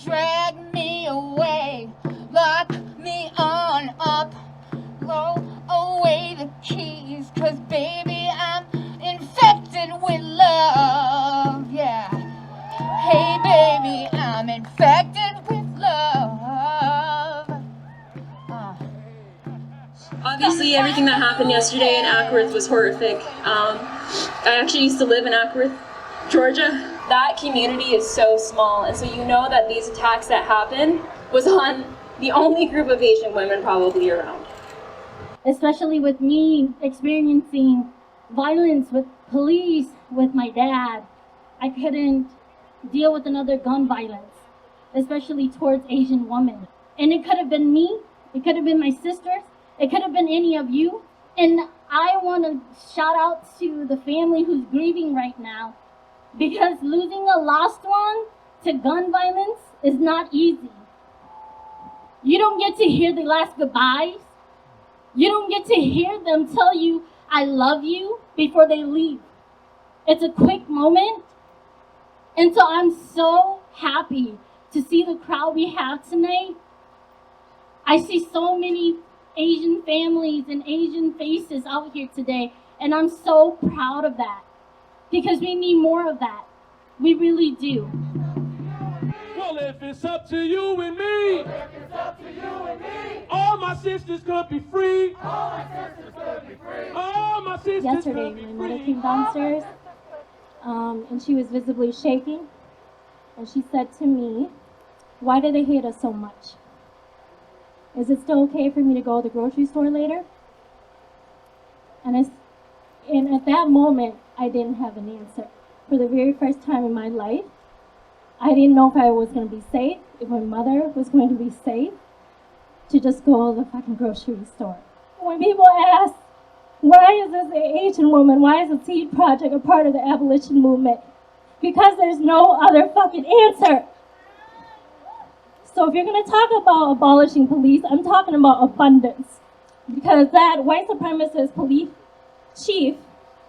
drag me away, lock me on up, throw away the keys, 'cause baby I'm infected with love, yeah. Hey baby, I'm infected with love. Obviously, everything that happened yesterday in Acworth was horrific. I actually used to live in Acworth, Georgia. That community is so small, and so you know that these attacks that happened was on the only group of Asian women probably around. Especially with me experiencing violence with police, with my dad, I couldn't deal with another gun violence, especially towards Asian women. And it could have been me, it could have been my sisters, it could have been any of you. And I want to shout out to the family who's grieving right now, because losing a lost one to gun violence is not easy. You don't get to hear the last goodbyes. You don't get to hear them tell you, I love you, before they leave. It's a quick moment. And so I'm so happy to see the crowd we have tonight. I see so many Asian families and Asian faces out here today, and I'm so proud of that, because we need more of that. We really do. Well, if it's up to you and me, all my sisters could be free. All my sisters Yesterday, could be my mother free. came downstairs, and she was visibly shaking, and she said to me, "Why do they hate us so much? Is it still okay for me to go to the grocery store later?" And at that moment, I didn't have an answer. For the very first time in my life, I didn't know if I was going to be safe, if my mother was going to be safe to just go to the fucking grocery store. When people ask, why is this an Asian woman? Why is the Seed Project a part of the abolition movement? Because there's no other fucking answer. So if you're going to talk about abolishing police, I'm talking about abundance. Because that white supremacist police chief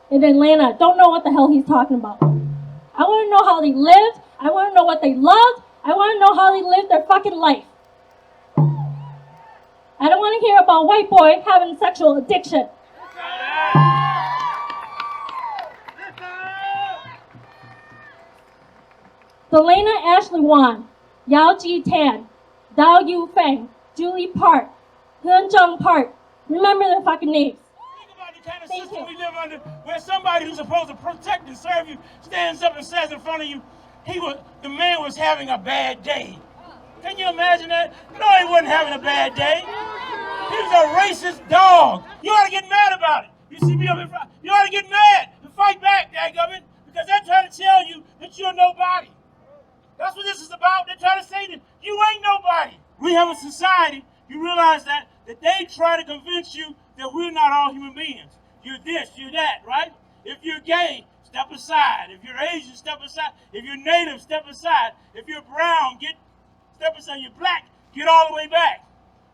in Atlanta don't know what the hell he's talking about. I want to know how they lived. I want to know what they loved. I want to know how they lived their fucking life. I don't want to hear about white boy having sexual addiction. Delana Ashley Wan, Yao Ji Tan, Dao Yu Feng, Julie Park, Hyun Jung Park. Remember their fucking names. Think about the kind of system we live under, where somebody who's supposed to protect and serve you stands up and says in front of you, the man was having a bad day. Can you imagine that? No, he wasn't having a bad day. He was a racist dog. You ought to get mad about it. You see me up in front. You ought to get mad and fight back, dadgummit, because they're trying to tell you that you're nobody. That's what this is about. They're trying to say that you ain't nobody. We have a society, you realize that they try to convince you that we're not all human beings. You're this, you're that, right? If you're gay, step aside. If you're Asian, step aside. If you're Native, step aside. If you're brown, step aside. You're black, get all the way back,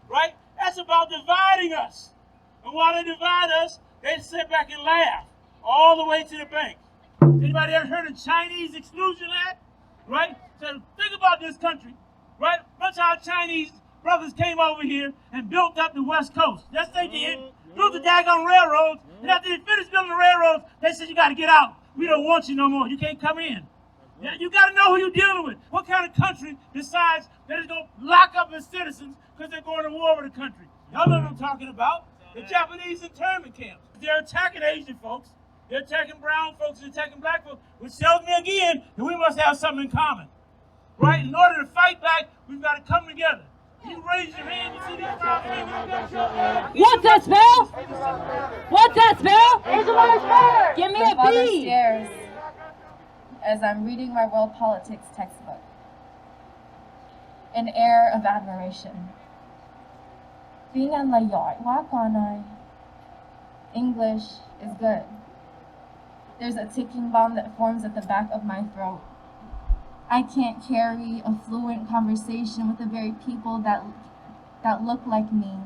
right? That's about dividing us. And while they divide us, they sit back and laugh all the way to the bank. Anybody ever heard of Chinese Exclusion Act? Right? So think about this country, right? A bunch of our Chinese brothers came over here and built up the West Coast. Yes, they did. Built the daggone railroads, and after they finished building the railroads, they said, you got to get out. We don't want you no more. You can't come in. Yeah, you got to know who you're dealing with. What kind of country decides that it's going to lock up its citizens because they're going to war with the country? Y'all know what I'm talking about. The Japanese internment camps. They're attacking Asian folks. They're attacking brown folks. They're attacking black folks. Which tells me again that we must have something in common. Right? In order to fight back, we've got to come together. You raise your hand, you see these proud hands. What's that spell? What's that spell? Give me The a father B. stares as I'm reading my world politics textbook. An air of admiration. English is good. There's a ticking bomb that forms at the back of my throat. I can't carry a fluent conversation with the very people that look like me.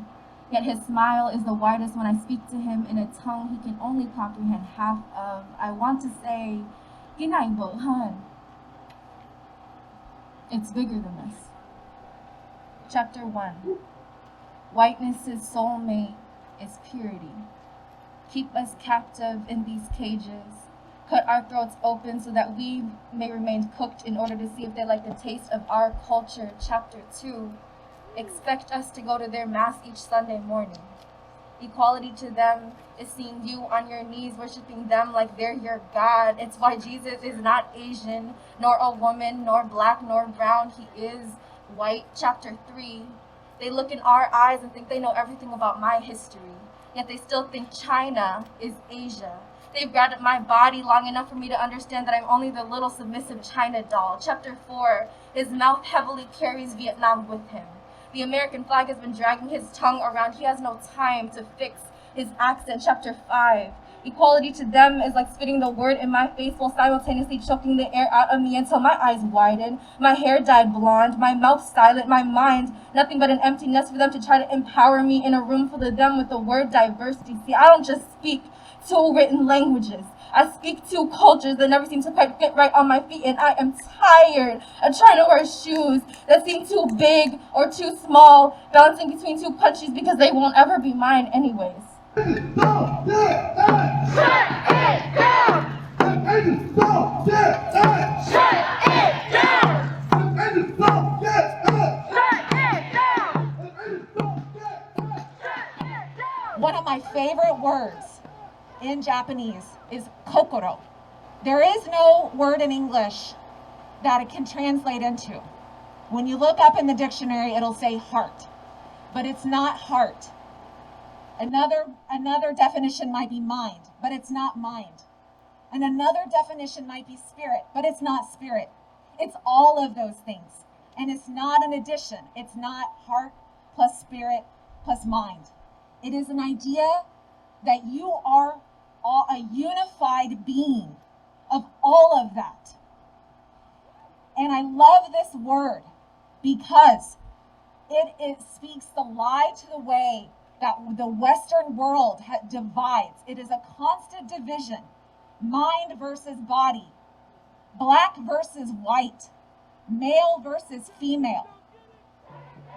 Yet his smile is the widest when I speak to him in a tongue he can only comprehend half of. I want to say, "Ginai Bohan." It's bigger than this. Chapter 1. Whiteness's soulmate is purity. Keep us captive in these cages. Cut our throats open so that we may remain cooked in order to see if they like the taste of our culture. Chapter 2. Expect us to go to their mass each Sunday morning. Equality to them is seeing you on your knees, worshiping them like they're your God. It's why Jesus is not Asian, nor a woman, nor black, nor brown. He is white. Chapter 3. They look in our eyes and think they know everything about my history, yet they still think China is Asia. They've grabbed my body long enough for me to understand that I'm only the little submissive China doll. Chapter 4. His mouth heavily carries Vietnam with him. The American flag has been dragging his tongue around. He has no time to fix his accent. Chapter 5. Equality to them is like spitting the word in my face while simultaneously choking the air out of me until my eyes widen, my hair dyed blonde, my mouth silent, my mind nothing but an empty nest for them to try to empower me in a room full of them with the word diversity. See, I don't just speak two written languages. I speak two cultures that never seem to quite fit right on my feet, and I am tired of trying to wear shoes that seem too big or too small, bouncing between two countries because they won't ever be mine anyways. One of my favorite words in Japanese is kokoro. There is no word in English that it can translate into. When you look up in the dictionary, it'll say heart, but it's not heart. Another definition might be mind, but it's not mind. And another definition might be spirit, but it's not spirit. It's all of those things. And it's not an addition. It's not heart plus spirit plus mind. It is an idea that you are a unified being of all of that. And I love this word because it speaks the lie to the way that the Western world divides. It is a constant division. Mind versus body. Black versus white. Male versus female.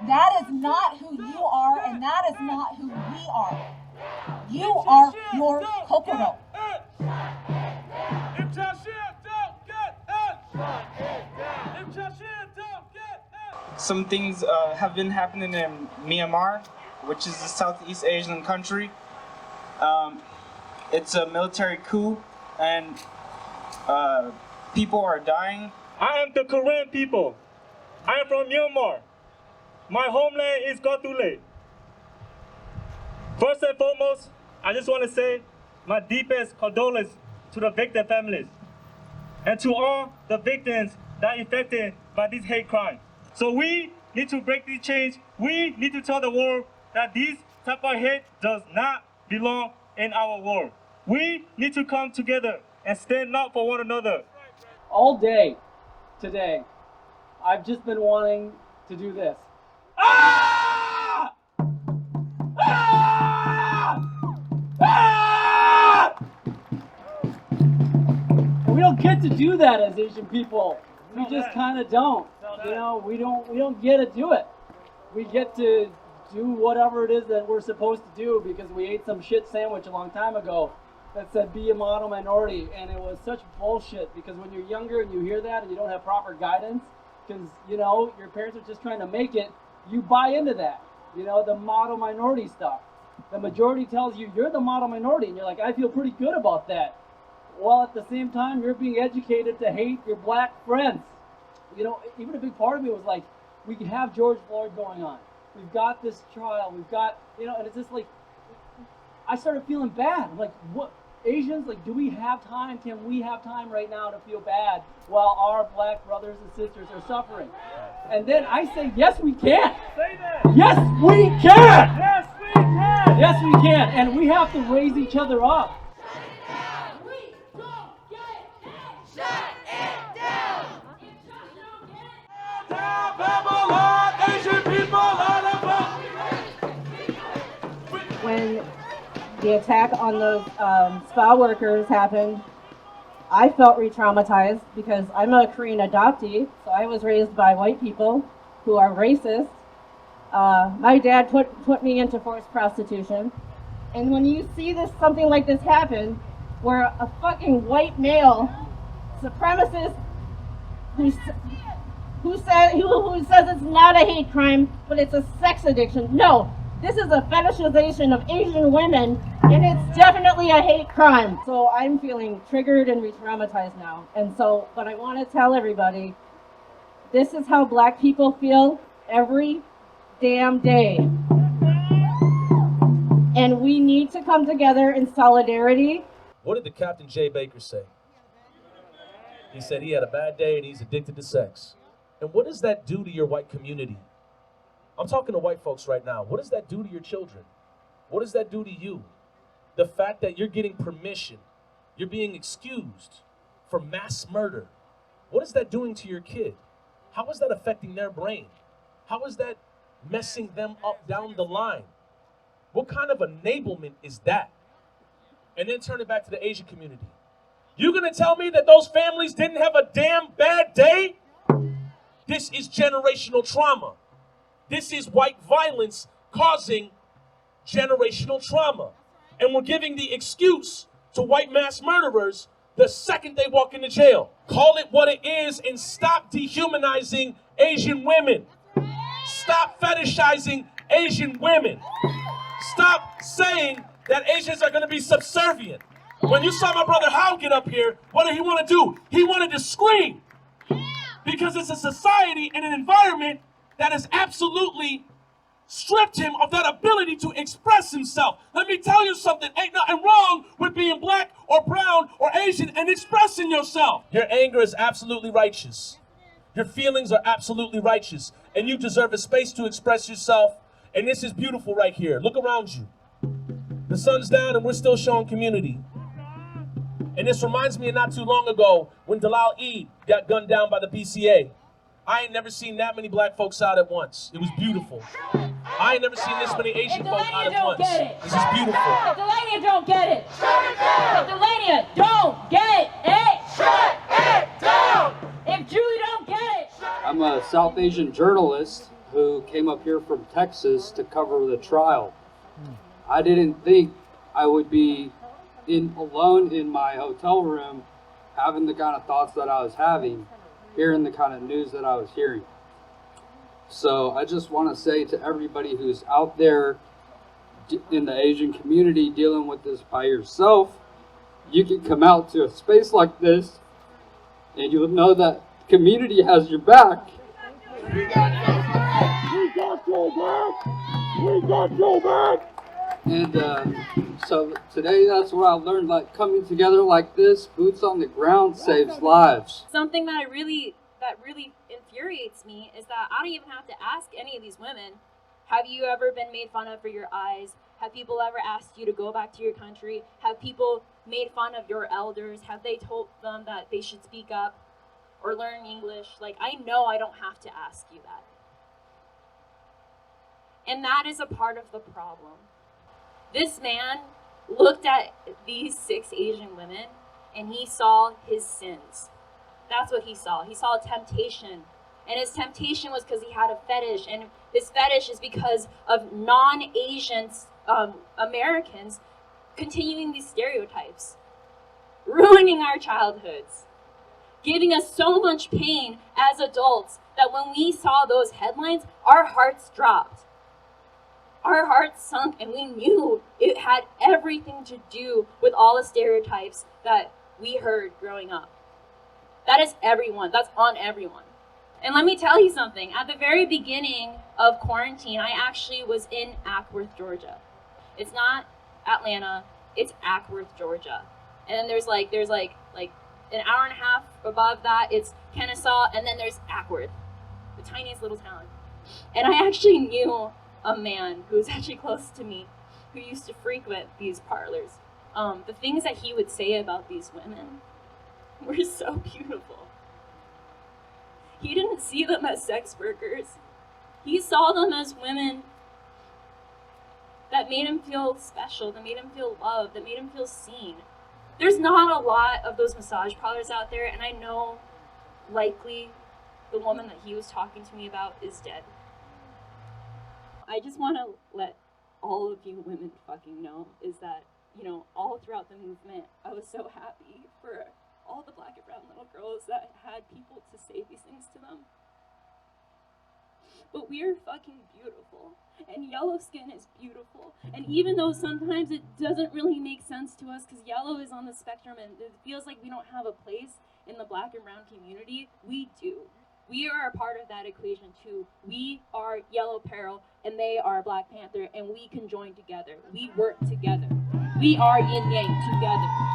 That is not who you are, and that is not who we are. You are your kokoro. Some things have been happening in Myanmar, which is a Southeast Asian country. It's a military coup, and people are dying. I am the Korean people. I am from Myanmar. My homeland is Gautule. First and foremost, I just want to say my deepest condolences to the victim families and to all the victims that are affected by this hate crime. So we need to break this change. We need to tell the world that this type of hate does not belong in our world. We need to come together and stand up for one another. All day today, I've just been wanting to do this. Ah! Ah! Ah! And we don't get to do that as Asian people. We just kind of don't. You know, we don't get to do it. We get to do whatever it is that we're supposed to do because we ate some shit sandwich a long time ago that said be a model minority, and it was such bullshit because when you're younger and you hear that and you don't have proper guidance because, you know, your parents are just trying to make it, you buy into that, you know, the model minority stuff. The majority tells you you're the model minority and you're like, I feel pretty good about that. Well, at the same time, you're being educated to hate your black friends. You know, even a big part of me was like, we can have George Floyd going on. We've got this trial, we've got, you know, and it's just like, I started feeling bad. I'm like, what? Asians, like, do we have time? Can we have time right now to feel bad while our black brothers and sisters are suffering? And then I say, yes, we can. Say that. Yes, we can. Yes, we can. Yes, we can. And we have to raise each other up. When the attack on those spa workers happened, I felt re-traumatized because I'm a Korean adoptee, so I was raised by white people who are racist. My dad put me into forced prostitution. And when you see something like this happen, where a fucking white male supremacist who says it's not a hate crime, but it's a sex addiction. No, this is a fetishization of Asian women, and it's definitely a hate crime. So I'm feeling triggered and re-traumatized now. And so, but I want to tell everybody, this is how Black people feel every damn day. And we need to come together in solidarity. What did the Captain J. Baker say? He said he had a bad day and he's addicted to sex. And what does that do to your white community? I'm talking to white folks right now. What does that do to your children? What does that do to you? The fact that you're getting permission, you're being excused for mass murder. What is that doing to your kid? How is that affecting their brain? How is that messing them up down the line? What kind of enablement is that? And then turn it back to the Asian community. You gonna tell me that those families didn't have a damn bad day? This is generational trauma. This is white violence causing generational trauma. And we're giving the excuse to white mass murderers the second they walk into jail. Call it what it is and stop dehumanizing Asian women. Stop fetishizing Asian women. Stop saying that Asians are going to be subservient. When you saw my brother Hal get up here, what did he want to do? He wanted to scream. Because it's a society and an environment that has absolutely stripped him of that ability to express himself. Let me tell you something. Ain't nothing wrong with being Black or brown or Asian and expressing yourself. Your anger is absolutely righteous. Your feelings are absolutely righteous. And you deserve a space to express yourself. And this is beautiful right here. Look around you. The sun's down and we're still showing community. And this reminds me of not too long ago when Dalal Eid got gunned down by the PCA. I ain't never seen that many Black folks out at once. It was beautiful. I ain't never seen this many Asian folks out at once. This is beautiful. If Delania don't get it, if Delania don't get it, shut it down. If Julie don't get it. I'm a South Asian journalist who came up here from Texas to cover the trial. I didn't think I would be alone in my hotel room having the kind of thoughts that I was having, hearing the kind of news that I was hearing. So I just want to say to everybody who's out there in the Asian community dealing with this by yourself, you can come out to a space like this and you'll know that the community has your back. We got your back! We got your back! And so today that's what I learned, like coming together like this, boots on the ground saves lives. Something that really infuriates me is that I don't even have to ask any of these women, have you ever been made fun of for your eyes? Have people ever asked you to go back to your country? Have people made fun of your elders? Have they told them that they should speak up or learn English? Like, I know I don't have to ask you that. And that is a part of the problem. This man looked at these 6 Asian women and he saw his sins. That's what he saw. He saw temptation. And his temptation was because he had a fetish. And his fetish is because of non-Asian Americans continuing these stereotypes, ruining our childhoods, giving us so much pain as adults that when we saw those headlines, our hearts dropped. Our hearts sunk, and we knew it had everything to do with all the stereotypes that we heard growing up. That is everyone. That's on everyone. And let me tell you something. At the very beginning of quarantine, I actually was in Acworth, Georgia. It's not Atlanta. It's Acworth, Georgia. And then there's like an hour and a half above that, it's Kennesaw, and then there's Acworth, the tiniest little town. And I actually knew a man who was actually close to me who used to frequent these parlors. The things that he would say about these women were so beautiful. He didn't see them as sex workers. He saw them as women that made him feel special, that made him feel loved, that made him feel seen. There's not a lot of those massage parlors out there, and I know likely the woman that he was talking to me about is dead. I just want to let all of you women fucking know is that, you know, all throughout the movement, I was so happy for all the black and brown little girls that had people to say these things to them. But we are fucking beautiful, and yellow skin is beautiful. And even though sometimes it doesn't really make sense to us because yellow is on the spectrum and it feels like we don't have a place in the black and brown community, we do. We are a part of that equation too. We are Yellow Peril and they are Black Panther, and we can join together. We work together. We are yin yang together.